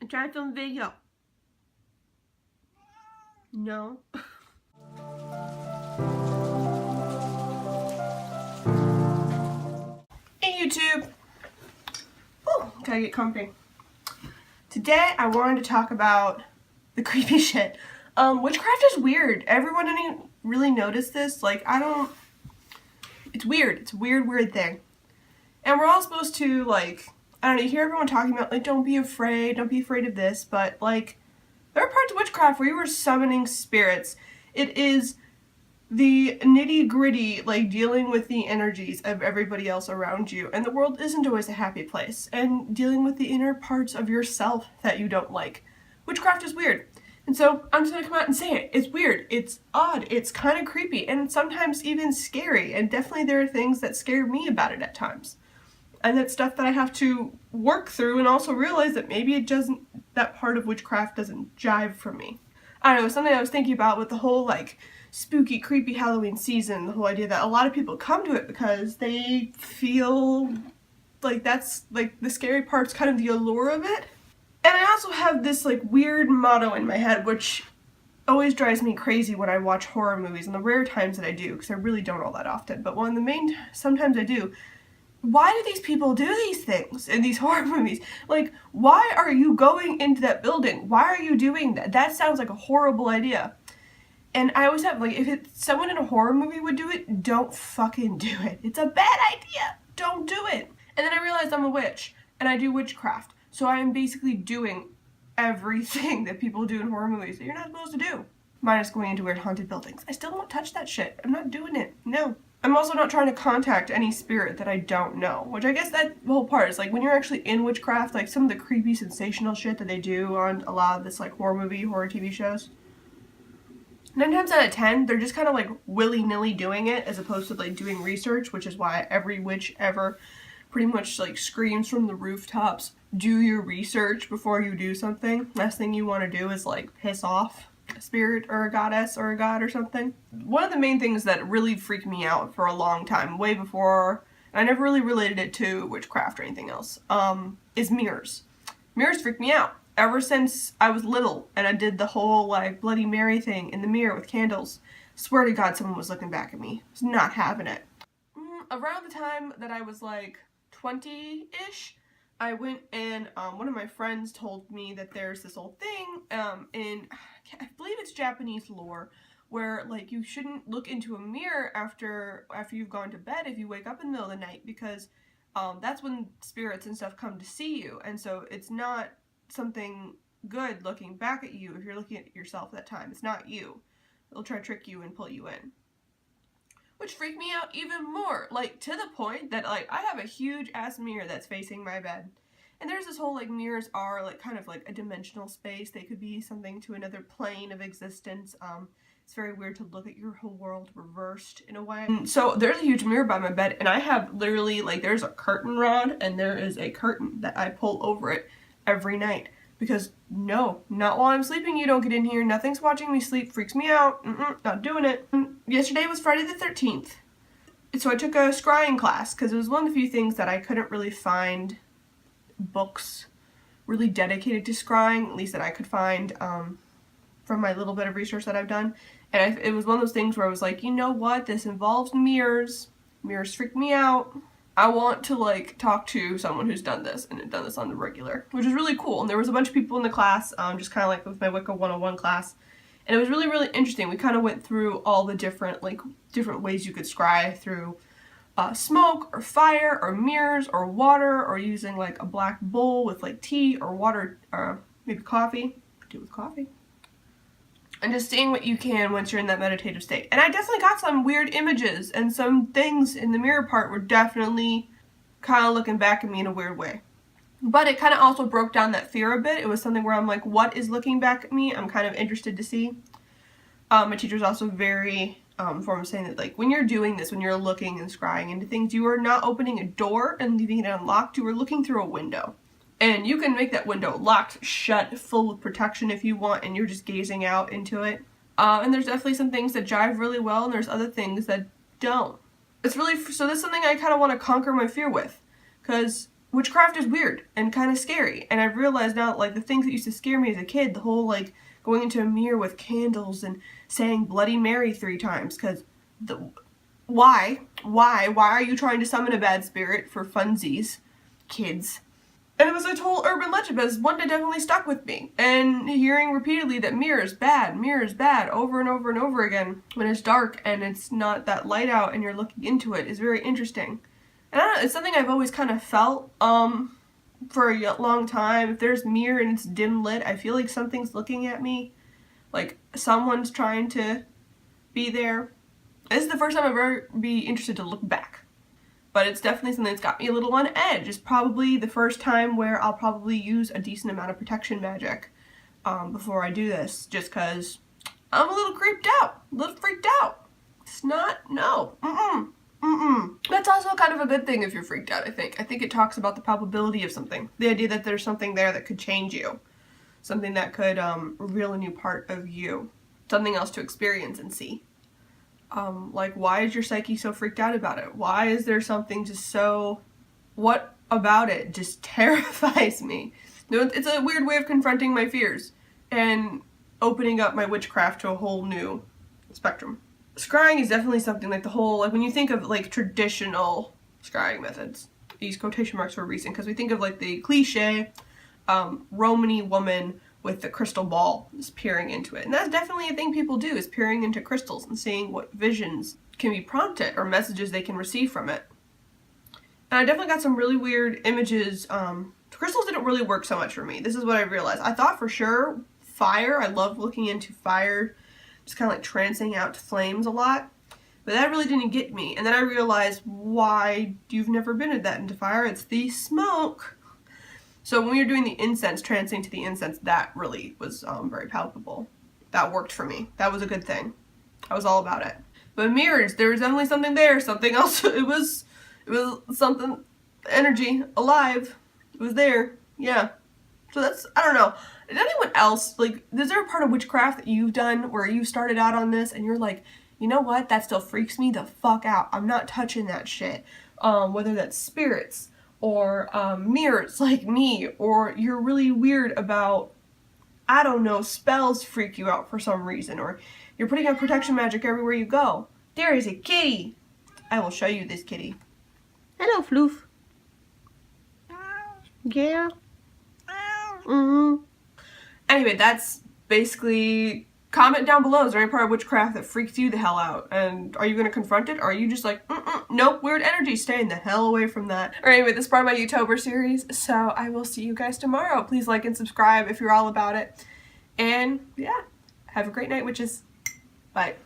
I'm trying to film a video. No. Hey YouTube. Whew, gotta get comfy. Today I wanted to talk about the creepy shit. Witchcraft is weird. Everyone didn't really notice this. Like, it's weird. It's a weird thing. And we're all supposed to, like, I don't know, you hear everyone talking about, like, don't be afraid of this, but, like, there are parts of witchcraft where you are summoning spirits. It is the nitty-gritty, like, dealing with the energies of everybody else around you, and the world isn't always a happy place, and dealing with the inner parts of yourself that you don't like. Witchcraft is weird. And so I'm just gonna come out and say it. It's weird, it's odd, it's kind of creepy, and sometimes even scary, and definitely there are things that scare me about it at times. And that's stuff that I have to work through and also realize that maybe it doesn't, that part of witchcraft doesn't jive for me. I don't know, something I was thinking about with the whole, like, spooky, creepy Halloween season, the whole idea that a lot of people come to it because they feel like that's, like, the scary part's kind of the allure of it. And I also have this, like, weird motto in my head, which always drives me crazy when I watch horror movies, and the rare times that I do, because I really don't all that often, but one of the main, sometimes I do. Why do these people do these things in these horror movies? Like, why are you going into that building? Why are you doing that? That sounds like a horrible idea. And I always have, like, if someone in a horror movie would do it, don't fucking do it. It's a bad idea. Don't do it. And then I realized I'm a witch, and I do witchcraft. So I am basically doing everything that people do in horror movies that you're not supposed to do. Minus going into weird haunted buildings. I still won't touch that shit. I'm not doing it. No. I'm also not trying to contact any spirit that I don't know, which I guess that whole part is, like, when you're actually in witchcraft, like, some of the creepy, sensational shit that they do on a lot of this, like, horror TV shows, 9 times out of 10, they're just kind of, like, willy-nilly doing it, as opposed to, like, doing research, which is why every witch ever pretty much, like, screams from the rooftops, do your research before you do something. Last thing you want to do is, like, piss off a spirit or a goddess or a god or something. One of the main things that really freaked me out for a long time, way before, and I never really related it to witchcraft or anything else, is mirrors. Mirrors freak me out. Ever since I was little and I did the whole, like, Bloody Mary thing in the mirror with candles, swear to God someone was looking back at me. I was not having it. Around the time that I was, like, 20-ish, I went and one of my friends told me that there's this old thing in, I believe it's Japanese lore, where, like, you shouldn't look into a mirror after you've gone to bed if you wake up in the middle of the night, because that's when spirits and stuff come to see you, and so it's not something good looking back at you if you're looking at yourself at that time. It's not you. It'll try to trick you and pull you in. Which freaked me out even more, like, to the point that, like, I have a huge ass mirror that's facing my bed. And there's this whole, like, mirrors are, like, kind of like a dimensional space. They could be something to another plane of existence. It's very weird to look at your whole world reversed in a way. And so there's a huge mirror by my bed, and I have literally, like, there's a curtain rod, and there is a curtain that I pull over it every night. Because, no, not while I'm sleeping, you don't get in here. Nothing's watching me sleep. Freaks me out. Not doing it. Yesterday was Friday the 13th. So I took a scrying class, because it was one of the few things that I couldn't really find books really dedicated to scrying, at least that I could find from my little bit of research that I've done. And it was one of those things where I was like, you know what? This involves mirrors. Mirrors freak me out. I want to, like, talk to someone who's done this and done this on the regular, which is really cool. And there was a bunch of people in the class, just kind of like with my Wicca 101 class, and it was really, really interesting. We kind of went through all the different ways you could scry through smoke or fire or mirrors or water, or using, like, a black bowl with, like, tea or water, or maybe coffee. Do it with coffee. And just seeing what you can once you're in that meditative state. And I definitely got some weird images, and some things in the mirror part were definitely kind of looking back at me in a weird way. But it kind of also broke down that fear a bit. It was something where I'm like, what is looking back at me? I'm kind of interested to see. My teacher's also very form of saying that, like, when you're doing this, when you're looking and scrying into things, you are not opening a door and leaving it unlocked. You are looking through a window. And you can make that window locked, shut, full of protection if you want, and you're just gazing out into it. And there's definitely some things that jive really well, and there's other things that don't. It's really, so that's something I kind of want to conquer my fear with. Because witchcraft is weird and kind of scary. And I've realized now, like, the things that used to scare me as a kid, the whole, like, going into a mirror with candles and saying Bloody Mary 3 times, because why are you trying to summon a bad spirit for funsies, kids? And it was a whole urban legend, but it's one that definitely stuck with me. And hearing repeatedly that mirror is bad, over and over and over again when it's dark and it's not that light out and you're looking into it is very interesting. And I don't know, it's something I've always kind of felt for a long time. If there's mirror and it's dim lit, I feel like something's looking at me. Like someone's trying to be there. This is the first time I've ever be interested to look back. But it's definitely something that's got me a little on edge. It's probably the first time where I'll probably use a decent amount of protection magic before I do this. Just because I'm a little creeped out, a little freaked out. It's not, no, That's also kind of a good thing if you're freaked out, I think. I think it talks about the probability of something. The idea that there's something there that could change you. Something that could reveal a new part of you. Something else to experience and see. Like, why is your psyche so freaked out about it? Why is there something just so... What about it just terrifies me? It's a weird way of confronting my fears and opening up my witchcraft to a whole new spectrum. Scrying is definitely something like the whole... Like, when you think of, like, traditional scrying methods, these quotation marks were recent, because we think of, like, the cliche Romany woman with the crystal ball is peering into it. And that's definitely a thing people do, is peering into crystals and seeing what visions can be prompted or messages they can receive from it. And I definitely got some really weird images. Crystals didn't really work so much for me. This is what I realized. I thought for sure fire, I love looking into fire, just kind of like trancing out to flames a lot. But that really didn't get me. And then I realized why you've never been that into fire. It's the smoke. So when you're doing the incense, trancing to the incense, that really was very palpable. That worked for me. That was a good thing. I was all about it. But mirrors, there was definitely something there, something else. It was something, energy, alive. It was there, yeah. So that's, I don't know. Did anyone else, like, is there a part of witchcraft that you've done where you started out on this and you're like, you know what, that still freaks me the fuck out. I'm not touching that shit. Whether that's spirits, or mirrors like me, or you're really weird about, I don't know, spells freak you out for some reason, or you're putting out protection magic everywhere you go. There is a kitty. I will show you this kitty. Hello, Floof. Yeah. Anyway, that's basically... Comment down below, is there any part of witchcraft that freaks you the hell out? And are you going to confront it? Or are you just like, nope, weird energy, staying the hell away from that. Or anyway, this is part of my YouTuber series, so I will see you guys tomorrow. Please like and subscribe if you're all about it. And yeah, have a great night, witches. Bye.